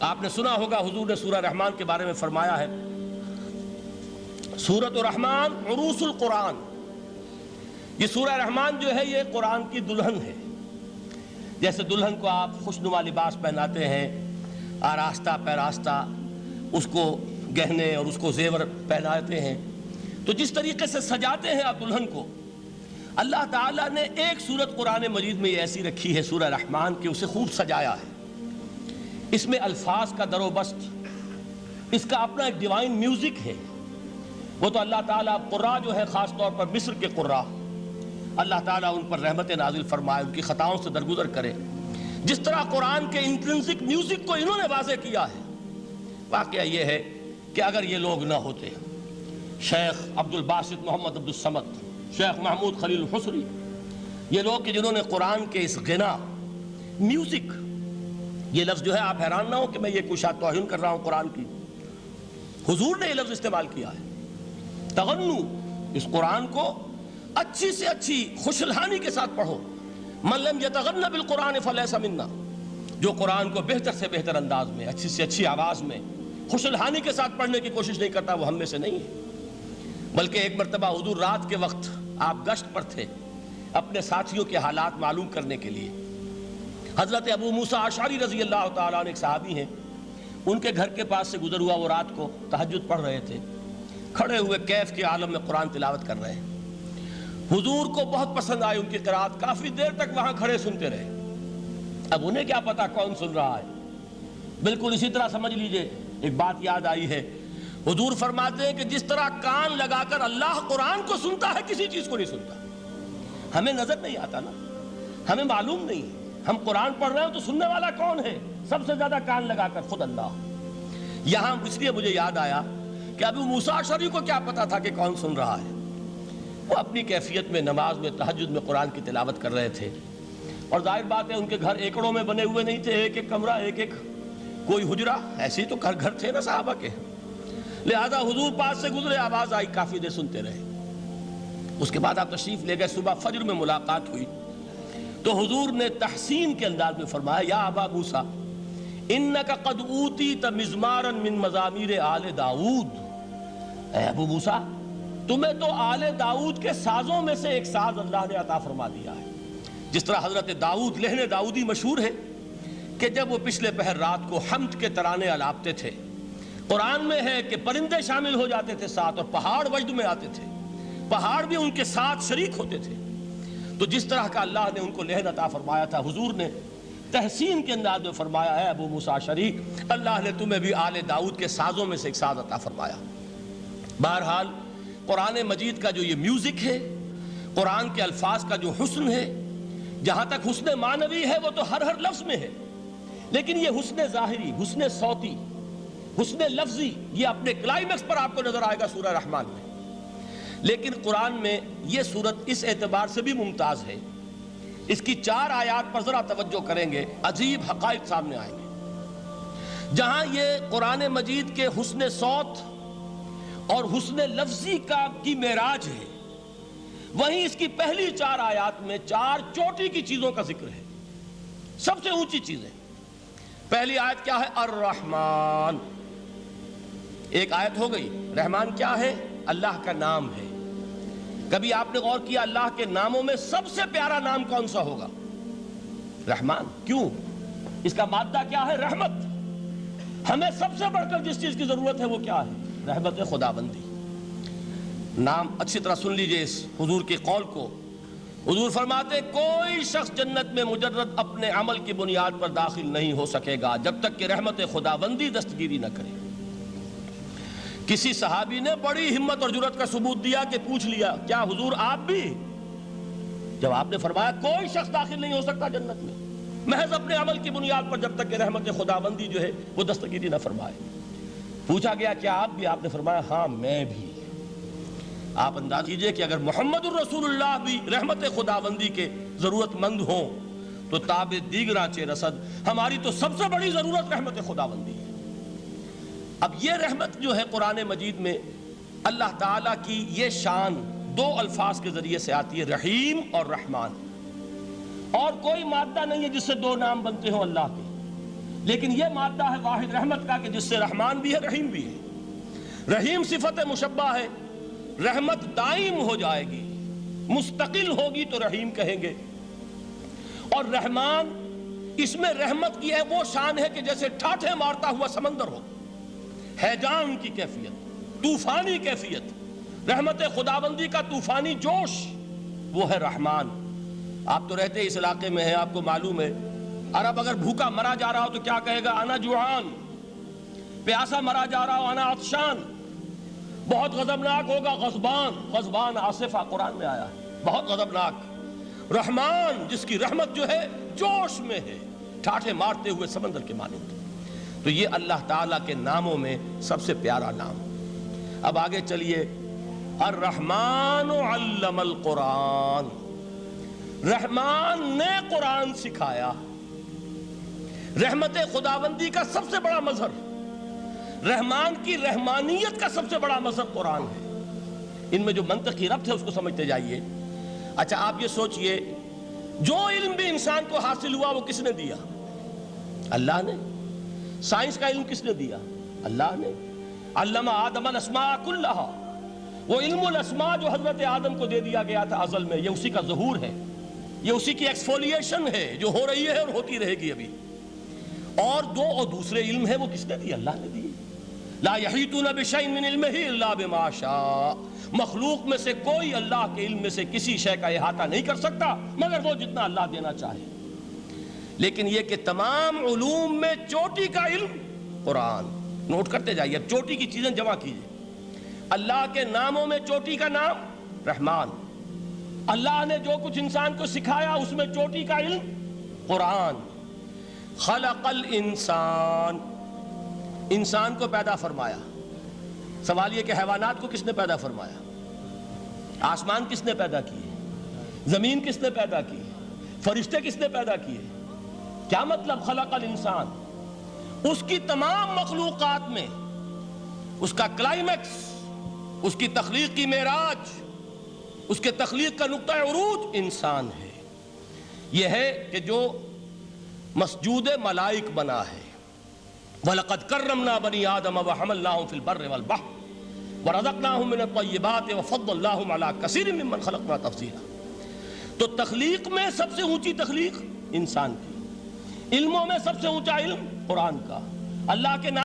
آپ نے سنا ہوگا حضور نے سورہ رحمان کے بارے میں فرمایا ہے، سورۃ الرحمن عروس القرآن، یہ سورہ رحمان جو ہے یہ قرآن کی دلہن ہے۔ جیسے دلہن کو آپ خوشنما لباس پہناتے ہیں، آراستہ پیراستہ اس کو گہنے اور اس کو زیور پہناتے ہیں، تو جس طریقے سے سجاتے ہیں آپ دلہن کو، اللہ تعالیٰ نے ایک سورت قرآن مجید میں یہ ایسی رکھی ہے سورہ رحمان کہ اسے خوب سجایا ہے۔ اس میں الفاظ کا در و بست، اس کا اپنا ایک ڈیوائن میوزک ہے۔ وہ تو اللہ تعالیٰ قراء جو ہے خاص طور پر مصر کے قراء، اللہ تعالیٰ ان پر رحمت نازل فرمائے، ان کی خطاؤں سے درگزر کرے۔ جس طرح قرآن کے انٹرنسک میوزک کو انہوں نے واضح کیا ہے، واقعہ یہ ہے کہ اگر یہ لوگ نہ ہوتے، شیخ عبد الباسط محمد عبد الصمد، شیخ محمود خلیل الحصری، یہ لوگ کہ جنہوں نے قرآن کے اس غنا میوزک، یہ لفظ جو ہے آپ حیران نہ ہو کہ میں یہ کوئی شاید توہین کر رہا ہوں قرآن کی، حضور نے یہ لفظ استعمال کیا ہے، تغنو، اس قرآن کو اچھی سے اچھی خوشلہانی کے ساتھ پڑھو۔ من لم یتغن بالقرآن فلیس منا، جو قرآن کو بہتر سے بہتر انداز میں، اچھی سے اچھی آواز میں، خوشلہانی کے ساتھ پڑھنے کی کوشش نہیں کرتا، وہ ہم میں سے نہیں ہے۔ بلکہ ایک مرتبہ حضور رات کے وقت آپ گشت پر تھے اپنے ساتھیوں کے حالات معلوم کرنے کے لیے۔ حضرت ابو موسیٰ اشعری رضی اللہ تعالیٰ عنہ ایک صحابی ہیں، ان کے گھر کے پاس سے گزر ہوا، وہ رات کو تہجد پڑھ رہے تھے، کھڑے ہوئے کیف کے عالم میں قرآن تلاوت کر رہے ہیں۔ حضور کو بہت پسند آئی ان کی قرات، کافی دیر تک وہاں کھڑے سنتے رہے۔ اب انہیں کیا پتا کون سن رہا ہے، بالکل اسی طرح سمجھ لیجئے ایک بات یاد آئی ہے، حضور فرماتے ہیں کہ جس طرح کان لگا کر اللہ قرآن کو سنتا ہے کسی چیز کو نہیں سنتا۔ ہمیں نظر نہیں آتا نا، ہمیں معلوم نہیں ہے، ہم قرآن پڑھ رہے ہیں تو سننے والا کون ہے؟ سب سے زیادہ کان لگا کر خود اللہ۔ یہاں اس لیے مجھے یاد آیا کہ ابو موسیٰ اشعری کو کیا پتا تھا کہ کون سن رہا ہے؟ وہ اپنی کیفیت میں نماز میں تہجد میں قرآن کی تلاوت کر رہے تھے، اور ظاہر بات ہے ان کے گھر ایکڑوں میں بنے ہوئے نہیں تھے، ایک ایک کمرہ، ایک ایک کوئی حجرہ، ایسے ہی تو گھر تھے نا صحابہ کے، لہذا حضور پاس سے گزرے، آواز آئی، کافی دیر سنتے رہے۔ اس کے بعد آپ تشریف لے گئے، صبح فجر میں ملاقات ہوئی تو حضور نے تحسین کے انداز میں فرمایا، یا ابا موسیٰ انک قد اوتیت مزمارا من مزامیر آل داؤد، اے ابو موسیٰ تمہیں تو آل داؤد کے سازوں میں سے ایک ساز اللہ نے عطا فرما دیا ہے۔ جس طرح حضرت داؤد، لہن داؤدی مشہور ہے کہ جب وہ پچھلے پہر رات کو حمد کے ترانے الاپتے تھے، قرآن میں ہے کہ پرندے شامل ہو جاتے تھے ساتھ، اور پہاڑ وجد میں آتے تھے، پہاڑ بھی ان کے ساتھ شریک ہوتے تھے۔ تو جس طرح کا اللہ نے ان کو لہن عطا فرمایا تھا، حضور نے تحسین کے انداز میں فرمایا ہے ابو موسیٰ اشعری، اللہ نے تمہیں بھی آل داؤد کے سازوں میں سے ایک ساز عطا فرمایا۔ بہرحال قرآن مجید کا جو یہ میوزک ہے، قرآن کے الفاظ کا جو حسن ہے، جہاں تک حسن معنوی ہے وہ تو ہر لفظ میں ہے، لیکن یہ حسن ظاہری، حسن صوتی، حسن لفظی، یہ اپنے کلائمیکس پر آپ کو نظر آئے گا سورہ رحمان میں۔ لیکن قرآن میں یہ سورت اس اعتبار سے بھی ممتاز ہے، اس کی 4 آیات پر ذرا توجہ کریں گے، عجیب حقائق سامنے آئیں گے۔ جہاں یہ قرآن مجید کے حسن صوت اور حسن لفظی کی معراج ہے، وہیں اس کی پہلی 4 آیات میں 4 چوٹی کی چیزوں کا ذکر ہے، سب سے اونچی چیزیں۔ پہلی آیت کیا ہے؟ الرحمن، ایک آیت ہو گئی۔ رحمان کیا ہے؟ اللہ کا نام ہے۔ کبھی آپ نے غور کیا اللہ کے ناموں میں سب سے پیارا نام کون سا ہوگا؟ رحمان۔ کیوں؟ اس کا مادہ کیا ہے؟ رحمت۔ ہمیں سب سے بڑھ کر جس چیز کی ضرورت ہے وہ کیا ہے؟ رحمت خداوندی۔ نام اچھی طرح سن لیجئے اس حضور کے قول کو۔ حضور فرماتے کوئی شخص جنت میں مجرد اپنے عمل کی بنیاد پر داخل نہیں ہو سکے گا جب تک کہ رحمت خداوندی دستگیری نہ کرے۔ کسی صحابی نے بڑی ہمت اور جرأت کا ثبوت دیا کہ پوچھ لیا، کیا حضور آپ بھی؟ جب آپ نے فرمایا کوئی شخص داخل نہیں ہو سکتا جنت میں محض اپنے عمل کی بنیاد پر جب تک کہ رحمت خداوندی جو ہے وہ دستگیری نہ فرمائے۔ پوچھا گیا کیا آپ بھی؟ آپ نے فرمایا ہاں میں بھی۔ آپ انداز کیجئے کہ اگر محمد الرسول اللہ بھی رحمت خداوندی کے ضرورت مند ہوں تو تاب دیگراں چے رسد، ہماری تو سب سے بڑی ضرورت رحمت خداوندی ہے۔ اب یہ رحمت جو ہے قرآن مجید میں اللہ تعالیٰ کی یہ شان 2 الفاظ کے ذریعے سے آتی ہے، رحیم اور رحمان، اور کوئی مادہ نہیں ہے جس سے 2 نام بنتے ہوں اللہ کے۔ لیکن یہ مادہ ہے واحد رحمت کا کہ جس سے رحمان بھی ہے رحیم بھی ہے۔ رحیم صفت مشبہ ہے، رحمت دائم ہو جائے گی، مستقل ہوگی تو رحیم کہیں گے، اور رحمان اس میں رحمت کی ہے وہ شان ہے کہ جیسے ٹھاٹھے مارتا ہوا سمندر ہو، ہیجان کی کیفیت، طوفانی کیفیت، رحمت خداوندی کا طوفانی جوش، وہ ہے رحمان۔ آپ تو رہتے اس علاقے میں ہیں، آپ کو معلوم ہے عرب اگر بھوکا مرا جا رہا ہو تو کیا کہے گا؟ انا جوعان۔ پیاسا مرا جا رہا ہو انا عطشان۔ بہت غضبناک ہوگا غضبان، غضبان آصفہ قرآن میں آیا ہے، بہت غضبناک۔ رحمان جس کی رحمت جو ہے جوش میں ہے، ٹھاٹھے مارتے ہوئے سمندر کے مانند۔ تو یہ اللہ تعالیٰ کے ناموں میں سب سے پیارا نام۔ اب آگے چلیے، الرحمن علم القرآن، رحمان نے قرآن سکھایا۔ رحمت خداوندی کا سب سے بڑا مظہر، رحمان کی رحمانیت کا سب سے بڑا مظہر قرآن ہے۔ ان میں جو منطقی ربط ہے اس کو سمجھتے جائیے۔ اچھا آپ یہ سوچئے، جو علم بھی انسان کو حاصل ہوا وہ کس نے دیا؟ اللہ نے۔ سائنس کا علم کس نے دیا؟ اللہ نے۔ علم آدم الاسماء کلہا، وہ علم الاسماء جو حضرت آدم کو دے دیا گیا تھا ازل میں، یہ اسی کا ظہور ہے، یہ اسی کی ایکسفولیشن ہے جو ہو رہی ہے اور ہوتی رہے گی ابھی۔ اور دوسرے علم ہے وہ کس نے دی؟ اللہ نے دی۔ لا یحیطون بشیء من علمہ الا بما شاء، مخلوق میں سے کوئی اللہ کے علم میں سے کسی شے کا احاطہ نہیں کر سکتا مگر وہ جتنا اللہ دینا چاہے۔ لیکن یہ کہ تمام علوم میں چوٹی کا علم قرآن، نوٹ کرتے جائیے، اب چوٹی کی چیزیں جمع کیجئے۔ اللہ کے ناموں میں چوٹی کا نام رحمان، اللہ نے جو کچھ انسان کو سکھایا اس میں چوٹی کا علم قرآن۔ خلق الانسان، انسان کو پیدا فرمایا۔ سوال یہ کہ حیوانات کو کس نے پیدا فرمایا؟ آسمان کس نے پیدا کیے؟ زمین کس نے پیدا کی؟ فرشتے کس نے پیدا کیے؟ کیا مطلب خلق الانسان؟ اس کی تمام مخلوقات میں اس کا کلائمیکس، اس کی تخلیق کی معراج، اس کے تخلیق کا نقطہ عروج انسان ہے۔ یہ ہے کہ جو مسجود ملائک بنا ہے۔ وَلَقَدْ كَرَّمْنَا بَنِي آدَمَ وَحَمَلْنَاهُمْ فِي الْبَرِّ وَالْبَحْرِ وَرَزَقْنَاهُمْ مِنَ الطَّيِّبَاتِ وَفَضَّلْنَاهُمْ عَلَى كَثِيرٍ مِّمَّنْ خَلَقْنَا تَفْضِيلًا۔ تو تخلیق میں سب سے اونچی تخلیق انسان کی، علموں میں سب سے اونچا علم قرآن کا۔ اللہ کے